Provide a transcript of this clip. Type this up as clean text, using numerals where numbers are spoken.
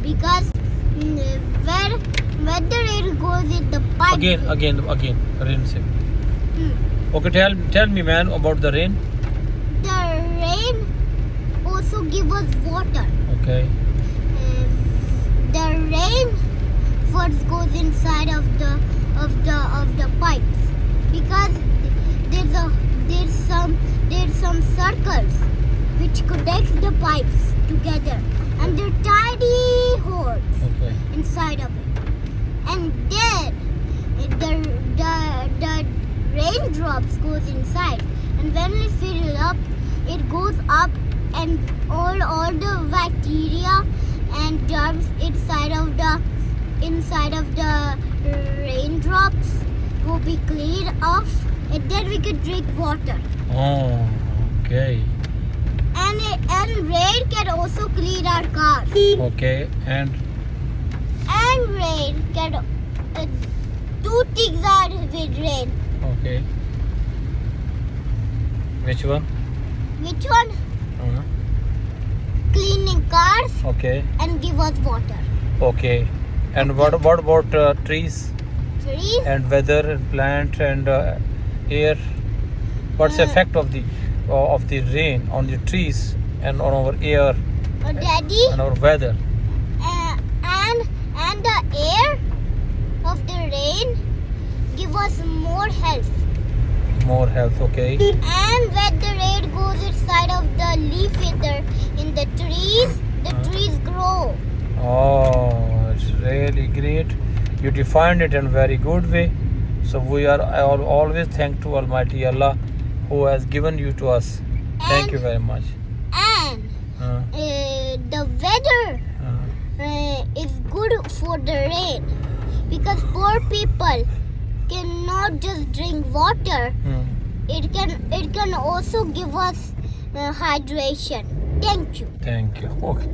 because where the rain goes in the pipe. Again, rain say. Hmm. Okay, tell me, man, about the rain. The rain also gives us water. Okay. The rain first goes inside of the pipes because there's some circles which connects the pipes together, and they're tiny holes inside of it. And then the raindrops goes inside, and when we fill it up, it goes up, and all the bacteria and germs inside of the raindrops will be cleaned off, and then we can drink water. Oh, okay. And rain can also clean our cars. Okay, and rain can two things are with rain. okay. Which one? Which one? Uh-huh. Cleaning cars Okay. and give us water. Okay. And what about trees Trees. and weather and plant and air? What's the effect of the rain on the trees and on our air Daddy, and our weather? and the air of the rain give us more health. More health, okay. And when the rain goes inside of the leaf in the trees, the trees grow. Oh, it's really great. You defined it in a very good way. So we are always thankful to Almighty Allah who has given you to us. Thank you very much. And the weather is good for the rain because poor people cannot just drink water. It can also give us hydration. Thank you. Thank you. Okay.